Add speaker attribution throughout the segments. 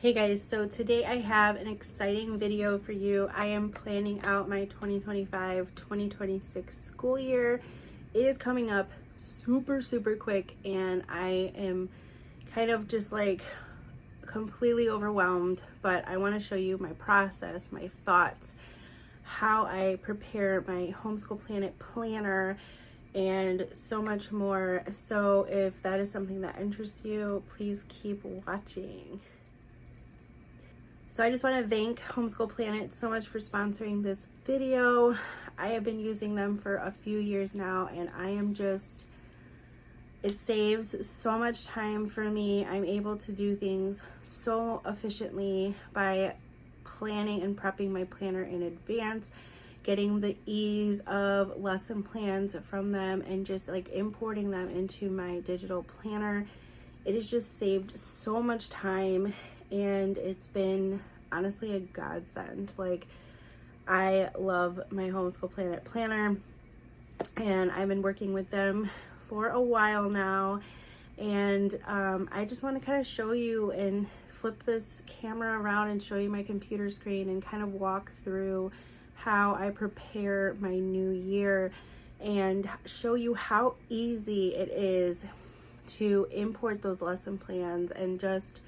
Speaker 1: Hey guys, so today I have an exciting video for you. I am planning out my 2025-2026 school year. It is coming up super quick and I am kind of just like completely overwhelmed, but I want to show you my process, my thoughts, how I prepare my Homeschool Planet planner, and so much more. So if that is something that interests you, please keep watching. So I just want to thank Homeschool Planet so much for sponsoring this video. I have been using them for a few years now and I am just, it saves so much time for me. I'm able to do things so efficiently by planning and prepping my planner in advance, getting the ease of lesson plans from them and just like importing them into my digital planner. It has just saved so much time and it's been honestly a godsend. Like, I love my Homeschool Planet planner and I've been working with them for a while now, and I just want to kind of show you and flip this camera around and show you my computer screen and kind of walk through how I prepare my new year and show you how easy it is to import those lesson plans, and just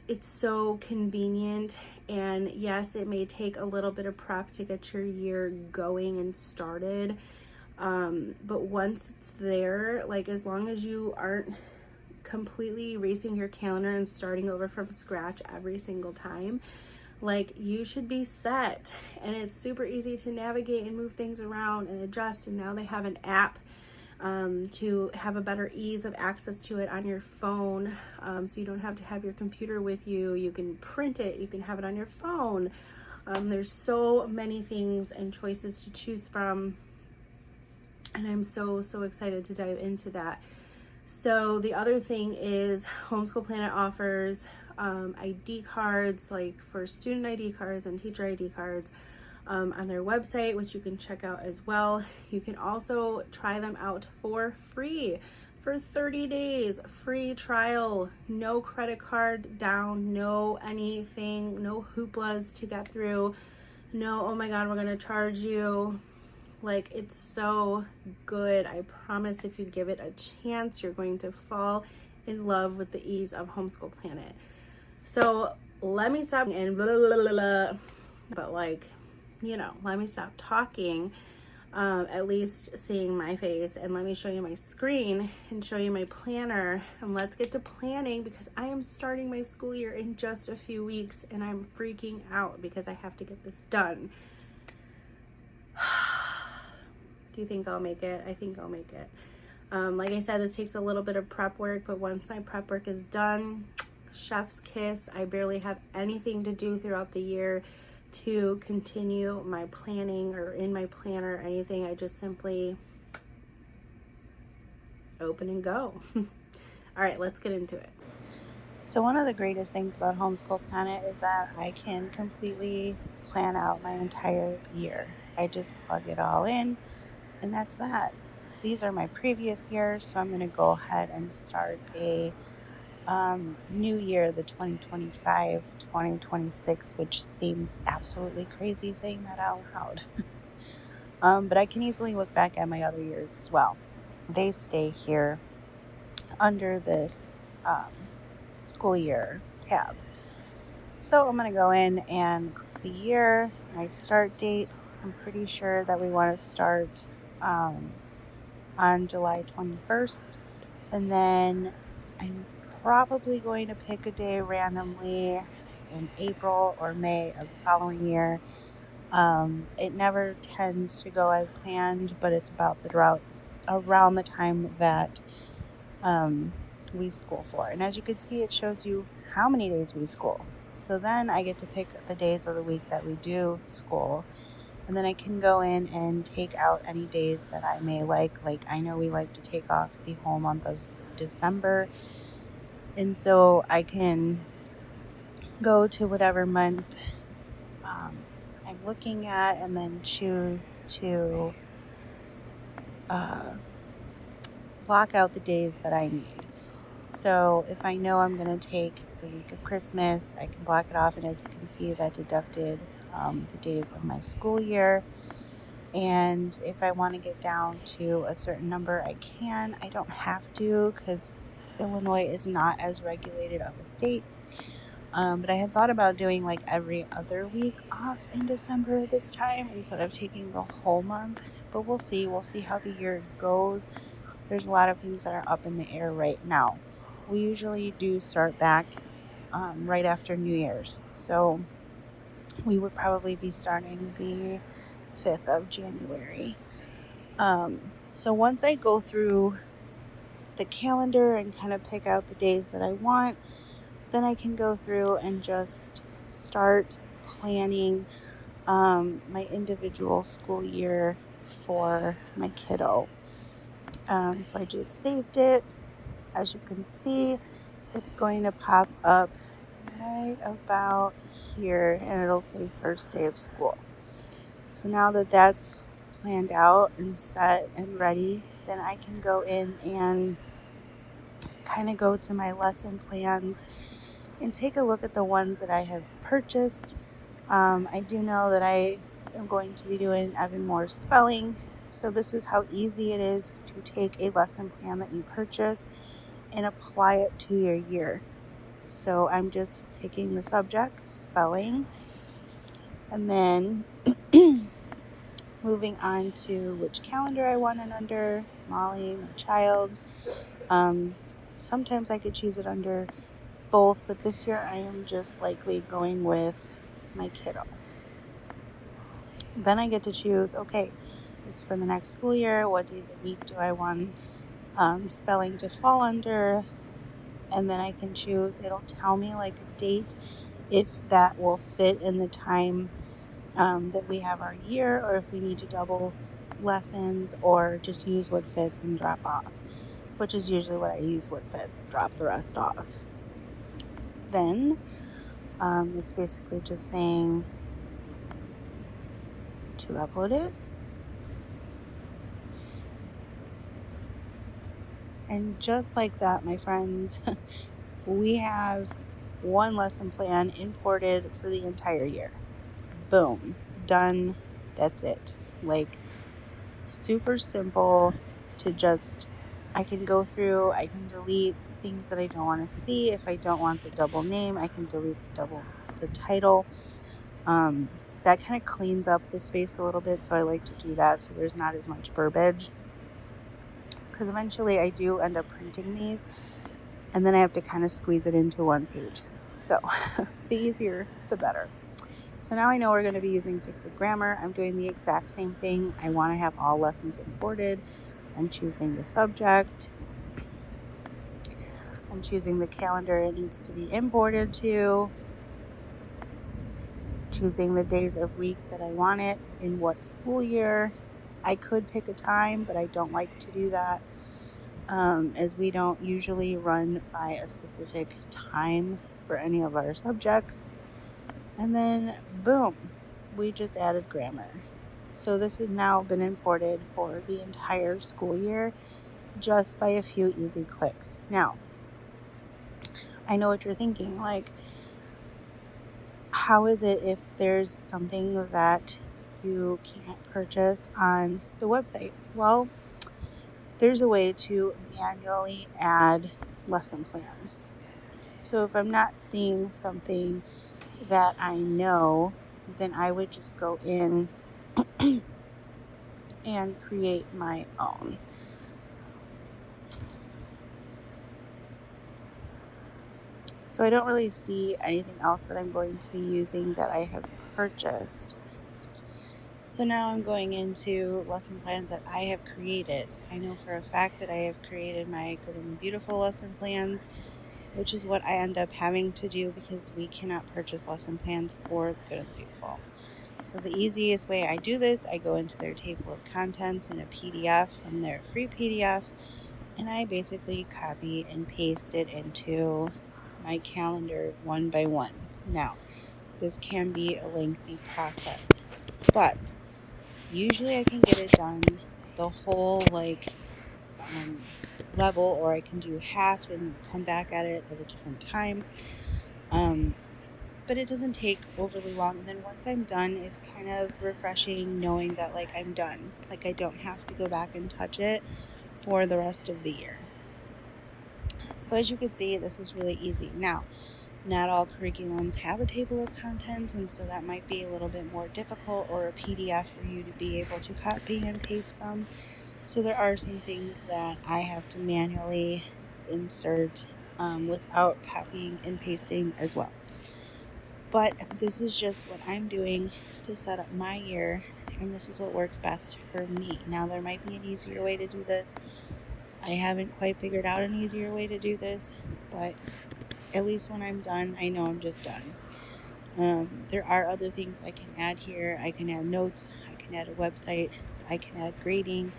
Speaker 1: it's so convenient. And yes, it may take a little bit of prep to get your year going and started, but once it's there, like as long as you aren't completely erasing your calendar and starting over from scratch every single time, like you should be set. And it's super easy to navigate and move things around and adjust, and now they have an app to have a better ease of access to it on your phone, so you don't have to have your computer with you. You can print it, you can have it on your phone. There's so many things and choices to choose from, and I'm so excited to dive into that. So the other thing is Homeschool Planet offers ID cards, like for student ID cards and teacher ID cards, on their website, which you can check out as well. You can also try them out for free for 30 days, free trial, no credit card down, no anything, no hooplas to get through, no, oh my God, we're gonna charge you. Like, it's so good. I promise if you give it a chance, you're going to fall in love with the ease of Homeschool Planet. So let me stop and blah, blah, blah, blah, but like, you know, let me stop talking, at least seeing my face, and let me show you my screen and show you my planner, and let's get to planning, because I am starting my school year in just a few weeks and I'm freaking out because I have to get this done. Do you think I'll make it? I think I'll make it. Like I said, this takes a little bit of prep work, but once my prep work is done, chef's kiss. I barely have anything to do throughout the year to continue my planning or in my planner or anything. I just simply open and go. All right, let's get into it.
Speaker 2: So one of the greatest things about Homeschool Planet is that I can completely plan out my entire year. I just plug it all in, and that's that. These are my previous years, so I'm going to go ahead and start a new year, the 2025-2026, which seems absolutely crazy saying that out loud. But I can easily look back at my other years as well. They stay here under this school year tab. So I'm going to go in and click the year, my start date. I'm pretty sure that we want to start on July 21st, and then I'm probably going to pick a day randomly in April or May of the following year. It never tends to go as planned, but it's about around the time that we school for. And as you can see, it shows you how many days we school. So then I get to pick the days of the week that we do school, and then I can go in and take out any days that I may like. Like, I know we like to take off the whole month of December, and so I can go to whatever month I'm looking at and then choose to block out the days that I need. So if I know I'm going to take the week of Christmas. I can block it off, and as you can see, that deducted the days of my school year. And if I want to get down to a certain number, I can. I don't have to because Illinois is not as regulated of a state. But I had thought about doing like every other week off in December this time instead of taking the whole month. But we'll see. We'll see how the year goes. There's a lot of things that are up in the air right now. We usually do start back right after New Year's. So we would probably be starting the 5th of January. So once I go through the calendar and kind of pick out the days that I want, then I can go through and just start planning my individual school year for my kiddo. So I just saved it. As you can see, it's going to pop up right about here, and it'll say first day of school. So now that that's planned out and set and ready, then I can go in and kind of go to my lesson plans and take a look at the ones that I have purchased. I do know that I am going to be doing even more spelling. So this is how easy it is to take a lesson plan that you purchase and apply it to your year. So I'm just picking the subject, spelling, and then moving on to which calendar I want it under, Molly, my child. Sometimes I could choose it under both, but this year I am just likely going with my kiddo. Then I get to choose, okay, it's for the next school year. What days a week do I want spelling to fall under? And then I can choose, it'll tell me like a date if that will fit in the time that we have our year, or if we need to double lessons or just use what fits and drop off, which is usually what I use, what fits, and drop the rest off. Then it's basically just saying to upload it. And just like that, my friends, we have one lesson plan imported for the entire year. Boom, done. That's it. Like, super simple to just, I can go through, I can delete things that I don't want to see. If I don't want the double name, I can delete the title. That kind of cleans up the space a little bit, so I like to do that so there's not as much verbiage. Because eventually I do end up printing these, and then I have to kind of squeeze it into one page. So the easier, the better. So now I know we're going to be using Fix It Grammar. I'm doing the exact same thing. I want to have all lessons imported. I'm choosing the subject. I'm choosing the calendar it needs to be imported to. Choosing the days of week that I want it in what school year. I could pick a time, but I don't like to do that, as we don't usually run by a specific time for any of our subjects. And then boom, we just added grammar. So this has now been imported for the entire school year just by a few easy clicks. Now, I know what you're thinking, like, how is it if there's something that you can't purchase on the website? Well, there's a way to manually add lesson plans. So if I'm not seeing something that I know, then I would just go in and create my own. So I don't really see anything else that I'm going to be using that I have purchased. So now I'm going into lesson plans that I have created. I know for a fact that I have created my Good and the Beautiful lesson plans, which is what I end up having to do because we cannot purchase lesson plans for the Good and the Beautiful. So the easiest way I do this, I go into their table of contents in a PDF from their free PDF, and I basically copy and paste it into my calendar one by one. Now, this can be a lengthy process, but usually I can get it done the whole level, or I can do half and come back at it at a different time. But it doesn't take overly long. And then once I'm done, it's kind of refreshing knowing that like I'm done. Like I don't have to go back and touch it for the rest of the year. So as you can see, this is really easy. Now, not all curriculums have a table of contents, and so that might be a little bit more difficult, or a PDF for you to be able to copy and paste from. So there are some things that I have to manually insert without copying and pasting as well. But this is just what I'm doing to set up my year, and this is what works best for me. Now, there might be an easier way to do this. I haven't quite figured out an easier way to do this, but at least when I'm done, I know I'm just done. There are other things I can add here. I can add notes, I can add a website, I can add grading,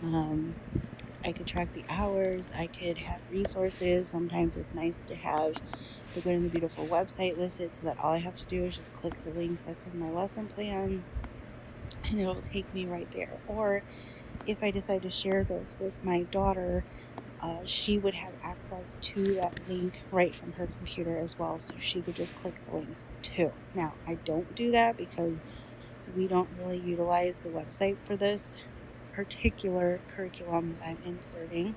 Speaker 2: I could track the hours, I could have resources. Sometimes it's nice to have the Good and the Beautiful website listed so that all I have to do is just click the link that's in my lesson plan and it'll take me right there. Or if I decide to share this with my daughter, she would have access to that link right from her computer as well, so she could just click the link too. Now, I don't do that because we don't really utilize the website for this particular curriculum that I'm inserting.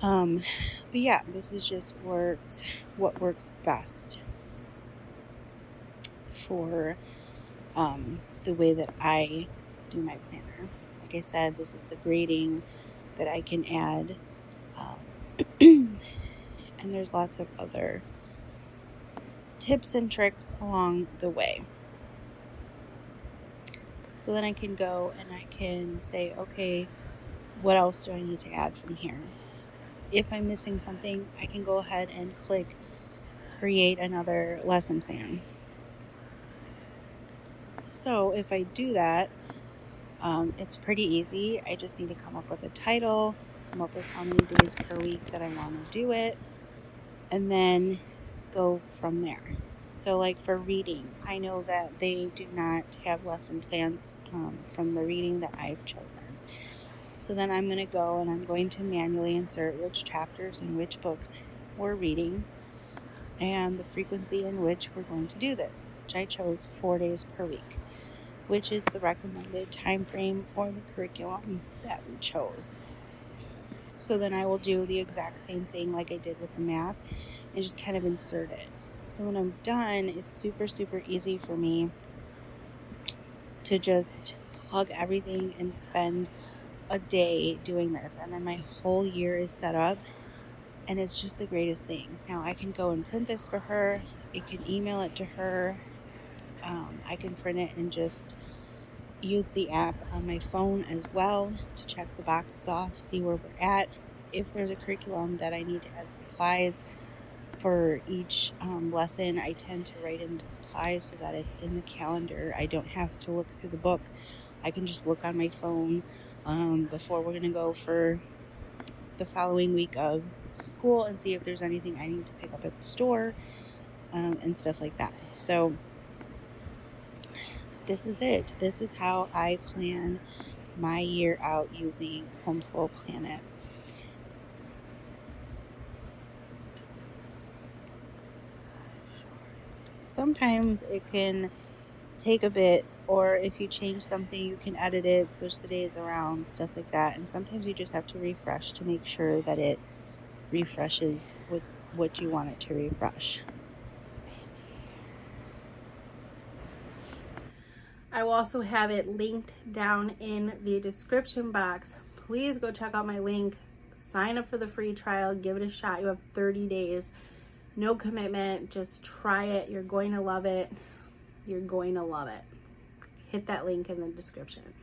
Speaker 2: But yeah, this is just what works best for the way that I do my planner. Like I said, this is the grading that I can add, and there's lots of other tips and tricks along the way. So then I can go and I can say, okay, what else do I need to add from here? If I'm missing something, I can go ahead and click create another lesson plan. So if I do that, it's pretty easy. I just need to come up with a title, come up with how many days per week that I want to do it, and then go from there. So like for reading, I know that they do not have lesson plans from the reading that I've chosen. So then I'm going to go and I'm going to manually insert which chapters and which books we're reading and the frequency in which we're going to do this, which I chose 4 days per week, which is the recommended time frame for the curriculum that we chose. So then I will do the exact same thing like I did with the math and just kind of insert it. So when I'm done, it's super, super easy for me to just plug everything and spend a day doing this. And then my whole year is set up and it's just the greatest thing. Now I can go and print this for her. I can email it to her. I can print it and just use the app on my phone as well to check the boxes off, see where we're at. If there's a curriculum that I need to add supplies for each lesson, I tend to write in the supplies so that it's in the calendar. I don't have to look through the book. I can just look on my phone before we're going to go for the following week of school and see if there's anything I need to pick up at the store and stuff like that. So this is it. This is how I plan my year out using Homeschool Planet. Sometimes it can take a bit, or if you change something, you can edit it, switch the days around, stuff like that. And sometimes you just have to refresh to make sure that it refreshes with what you want it to refresh.
Speaker 1: I will also have it linked down in the description box. Please go check out my link, sign up for the free trial, give it a shot. You have 30 days, no commitment, just try it. You're going to love it. You're going to love it. Hit that link in the description.